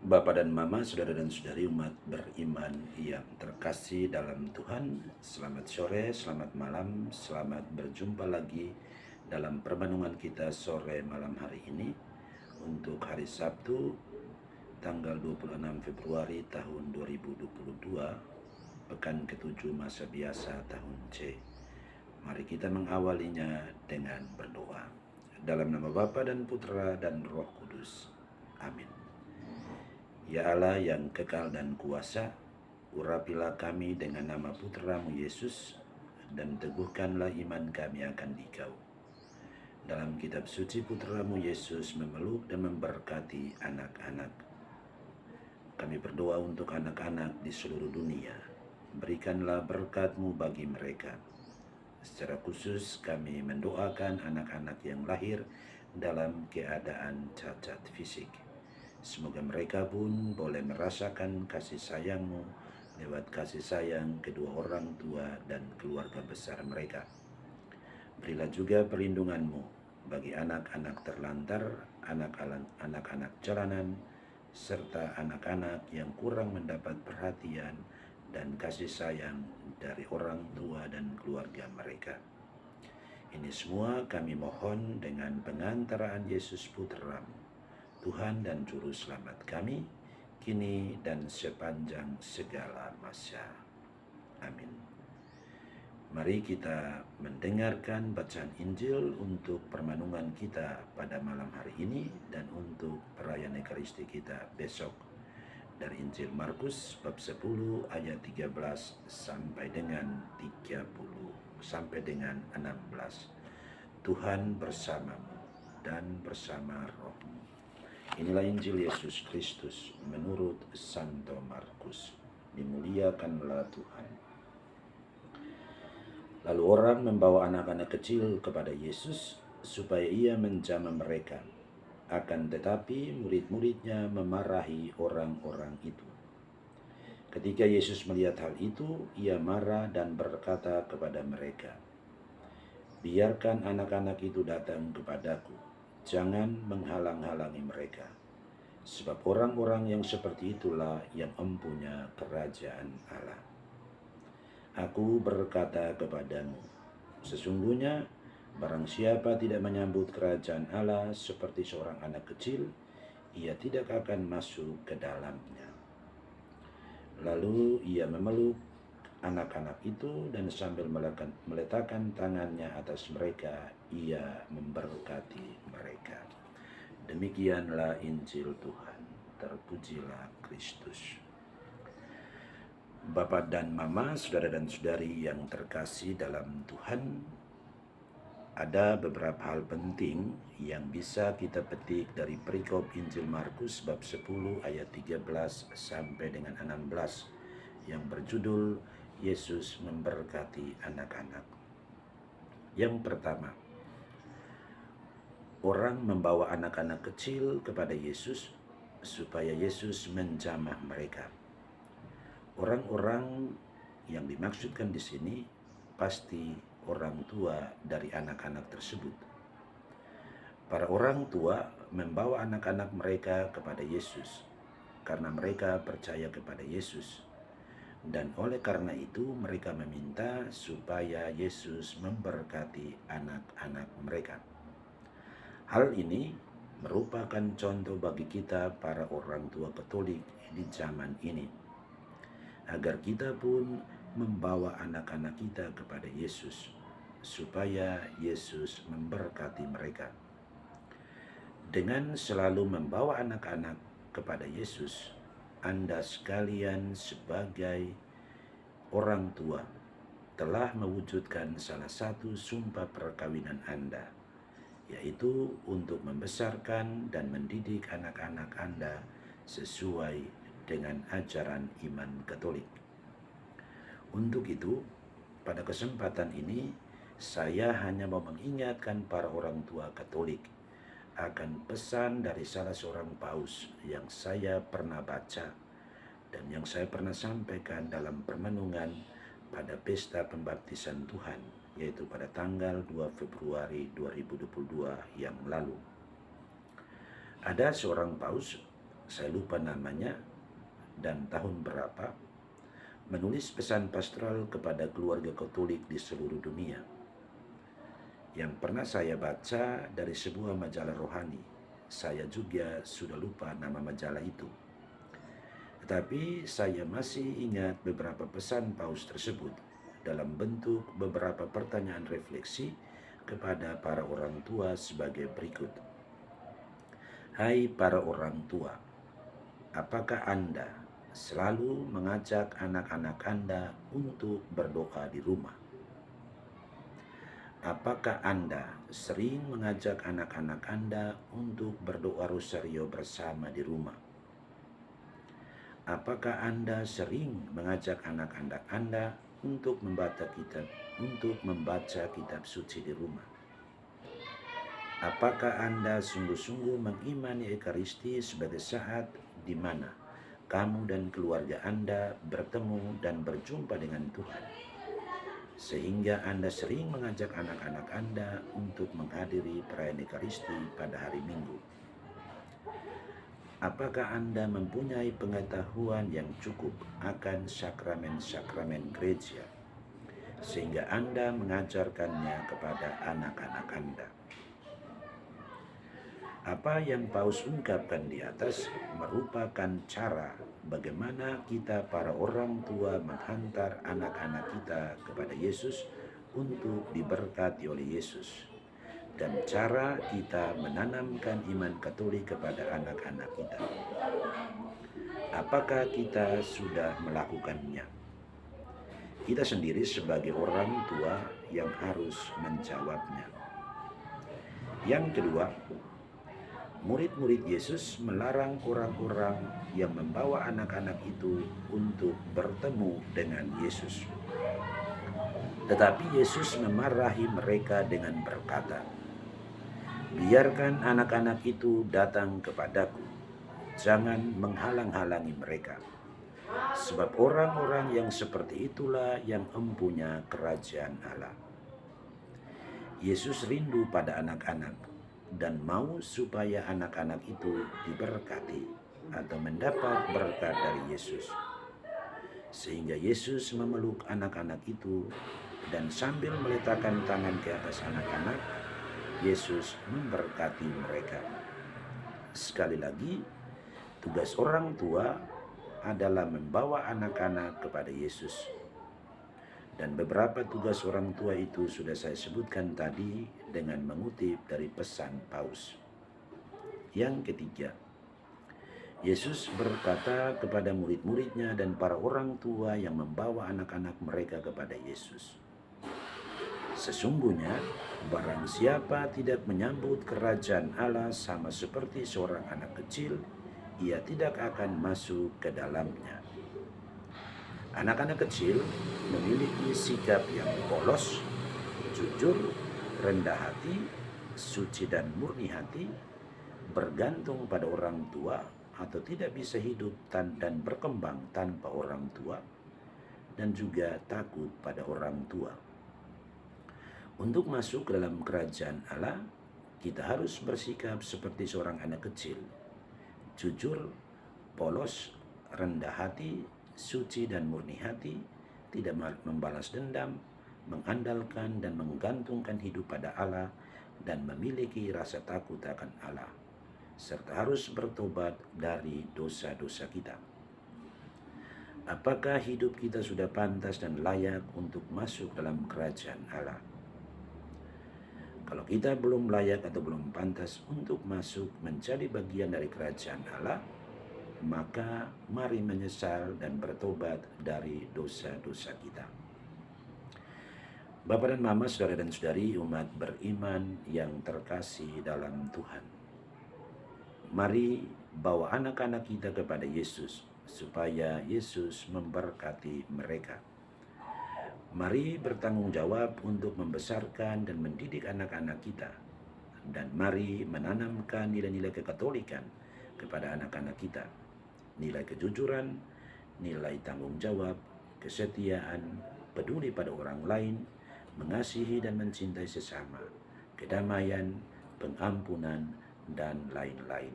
Bapak dan Mama, saudara dan saudari umat beriman yang terkasih dalam Tuhan, selamat sore, selamat malam, selamat berjumpa lagi dalam permenungan kita sore malam hari ini untuk hari Sabtu tanggal 26 Februari tahun 2022, pekan ke-7 masa biasa tahun C. Mari kita mengawalinya dengan berdoa. Dalam nama Bapa dan Putra dan Roh Kudus. Amin. Ya Allah yang kekal dan kuasa, urapilah kami dengan nama Putramu Yesus, dan teguhkanlah iman kami akan Dikau. Dalam kitab suci Putramu Yesus memeluk dan memberkati anak-anak. Kami berdoa untuk anak-anak di seluruh dunia. Berikanlah berkat-Mu bagi mereka. Secara khusus kami mendoakan anak-anak yang lahir dalam keadaan cacat fisik. Semoga mereka pun boleh merasakan kasih sayang-Mu lewat kasih sayang kedua orang tua dan keluarga besar mereka. Berilah juga perlindungan-Mu bagi anak-anak terlantar, anak-anak jalanan, serta anak-anak yang kurang mendapat perhatian dan kasih sayang dari orang tua dan keluarga mereka. Ini semua kami mohon dengan pengantaraan Yesus Putra-Mu, Tuhan dan Juru Selamat kami, kini dan sepanjang segala masa. Amin. Mari kita mendengarkan bacaan Injil untuk permenungan kita pada malam hari ini dan untuk perayaan Ekaristi kita besok. Dari Injil Markus bab 10 ayat 13 sampai dengan 16. Tuhan bersamamu dan bersama rohmu. Inilah Injil Yesus Kristus menurut Santo Markus. Dimuliakanlah Tuhan. Lalu orang membawa anak-anak kecil kepada Yesus supaya ia menjamah mereka. Akan tetapi murid-muridnya memarahi orang-orang itu. Ketika Yesus melihat hal itu, ia marah dan berkata kepada mereka, "Biarkan anak-anak itu datang kepadaku, jangan menghalang-halangi mereka. Sebab orang-orang yang seperti itulah yang empunya kerajaan Allah. Aku berkata kepadamu, sesungguhnya barang siapa tidak menyambut kerajaan Allah seperti seorang anak kecil, ia tidak akan masuk ke dalamnya." Lalu ia memeluk anak-anak itu dan sambil meletakkan tangannya atas mereka, ia memberkati mereka. Demikianlah Injil Tuhan. Terpujilah Kristus. Bapak dan Mama, saudara dan saudari yang terkasih dalam Tuhan, ada beberapa hal penting yang bisa kita petik dari perikop Injil Markus bab 10 ayat 13 sampai dengan 16 yang berjudul Yesus memberkati anak-anak. Yang pertama, orang membawa anak-anak kecil kepada Yesus supaya Yesus menjamah mereka. Orang-orang yang dimaksudkan di sini pasti orang tua dari anak-anak tersebut. Para orang tua membawa anak-anak mereka kepada Yesus karena mereka percaya kepada Yesus. Dan oleh karena itu mereka meminta supaya Yesus memberkati anak-anak mereka. Hal ini merupakan contoh bagi kita para orang tua Katolik di zaman ini, agar kita pun membawa anak-anak kita kepada Yesus, supaya Yesus memberkati mereka. Dengan selalu membawa anak-anak kepada Yesus, Anda sekalian sebagai orang tua telah mewujudkan salah satu sumpah perkawinan Anda, yaitu untuk membesarkan dan mendidik anak-anak Anda sesuai dengan ajaran iman Katolik. Untuk itu, pada kesempatan ini, saya hanya mau mengingatkan para orang tua Katolik akan pesan dari salah seorang paus yang saya pernah baca dan yang saya pernah sampaikan dalam permenungan pada pesta pembaptisan Tuhan, yaitu pada tanggal 2 Februari 2022 yang lalu. Ada seorang paus saya lupa namanya dan tahun berapa, menulis pesan pastoral kepada keluarga Katolik di seluruh dunia. Yang pernah saya baca dari sebuah majalah rohani. Saya juga sudah lupa nama majalah itu. Tetapi saya masih ingat beberapa pesan Paus tersebut dalam bentuk beberapa pertanyaan refleksi kepada para orang tua sebagai berikut. Hai para orang tua, apakah Anda selalu mengajak anak-anak Anda untuk berdoa di rumah? Apakah Anda sering mengajak anak-anak Anda untuk berdoa rosario bersama di rumah? Apakah Anda sering mengajak anak-anak Anda untuk membaca kitab suci di rumah? Apakah Anda sungguh-sungguh mengimani Ekaristi sebagai saat di mana kamu dan keluarga Anda bertemu dan berjumpa dengan Tuhan, sehingga Anda sering mengajak anak-anak Anda untuk menghadiri perayaan Ekaristi pada hari Minggu? Apakah Anda mempunyai pengetahuan yang cukup akan sakramen-sakramen gereja, sehingga Anda mengajarkannya kepada anak-anak Anda? Apa yang Paus ungkapkan di atas merupakan cara bagaimana kita para orang tua menghantar anak-anak kita kepada Yesus untuk diberkati oleh Yesus, dan cara kita menanamkan iman Katolik kepada anak-anak kita. Apakah kita sudah melakukannya? Kita sendiri sebagai orang tua yang harus menjawabnya. Yang kedua, murid-murid Yesus melarang orang-orang yang membawa anak-anak itu untuk bertemu dengan Yesus. Tetapi Yesus memarahi mereka dengan berkata, "Biarkan anak-anak itu datang kepadaku, jangan menghalang-halangi mereka. Sebab orang-orang yang seperti itulah yang empunya kerajaan Allah." Yesus rindu pada anak-anak dan mau supaya anak-anak itu diberkati atau mendapat berkat dari Yesus. Sehingga Yesus memeluk anak-anak itu dan sambil meletakkan tangan ke atas anak-anak, Yesus memberkati mereka. Sekali lagi, tugas orang tua adalah membawa anak-anak kepada Yesus. Dan beberapa tugas orang tua itu sudah saya sebutkan tadi dengan mengutip dari pesan Paus. Yang ketiga, Yesus berkata kepada murid-muridnya dan para orang tua yang membawa anak-anak mereka kepada Yesus, "Sesungguhnya barang siapa tidak menyambut kerajaan Allah sama seperti seorang anak kecil, ia tidak akan masuk ke dalamnya." Anak-anak kecil memiliki sikap yang polos, jujur, rendah hati, suci dan murni hati, bergantung pada orang tua atau tidak bisa hidup dan berkembang tanpa orang tua, dan juga takut pada orang tua. Untuk masuk ke dalam kerajaan Allah, kita harus bersikap seperti seorang anak kecil, jujur, polos, rendah hati, suci dan murni hati, tidak membalas dendam, mengandalkan dan menggantungkan hidup pada Allah, dan memiliki rasa takut akan Allah, serta harus bertobat dari dosa-dosa kita. Apakah hidup kita sudah pantas dan layak untuk masuk dalam kerajaan Allah? Kalau kita belum layak atau belum pantas untuk masuk menjadi bagian dari kerajaan Allah, maka mari menyesal dan bertobat dari dosa-dosa kita. Bapak dan Mama, saudara dan saudari umat beriman yang terkasih dalam Tuhan, mari bawa anak-anak kita kepada Yesus supaya Yesus memberkati mereka. Mari bertanggung jawab untuk membesarkan dan mendidik anak-anak kita, dan mari menanamkan nilai-nilai kekatolikan kepada anak-anak kita. Nilai kejujuran, nilai tanggung jawab, kesetiaan, peduli pada orang lain, mengasihi dan mencintai sesama, kedamaian, pengampunan, dan lain-lain.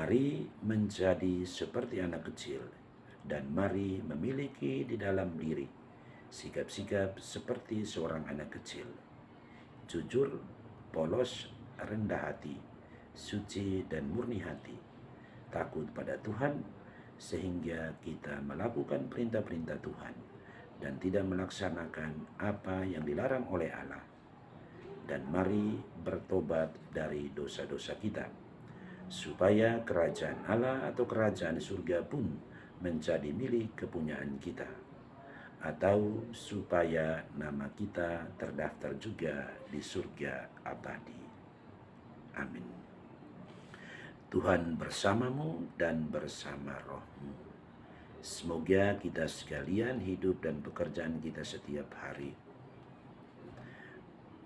Mari menjadi seperti anak kecil, dan mari memiliki di dalam diri sikap-sikap seperti seorang anak kecil. Jujur, polos, rendah hati, suci dan murni hati, takut pada Tuhan, sehingga kita melakukan perintah-perintah Tuhan dan tidak melaksanakan apa yang dilarang oleh Allah. Dan mari bertobat dari dosa-dosa kita, supaya kerajaan Allah atau kerajaan surga pun menjadi milik kepunyaan kita, atau supaya nama kita terdaftar juga di surga abadi. Amin. Tuhan bersamamu dan bersama rohmu. Semoga kita sekalian hidup dan pekerjaan kita setiap hari,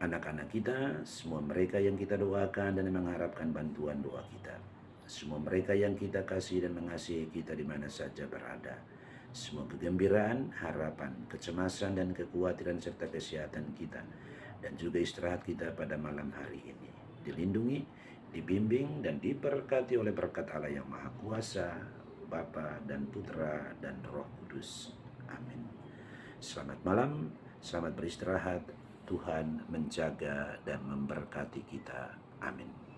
anak-anak kita, semua mereka yang kita doakan dan mengharapkan bantuan doa kita, semua mereka yang kita kasih dan mengasihi kita di mana saja berada, semua kegembiraan, harapan, kecemasan dan kekhawatiran serta kesehatan kita dan juga istirahat kita pada malam hari ini dilindungi, dibimbing dan diberkati oleh berkat Allah yang Maha Kuasa, Bapa dan Putra dan Roh Kudus. Amin. Selamat malam, selamat beristirahat. Tuhan menjaga dan memberkati kita. Amin.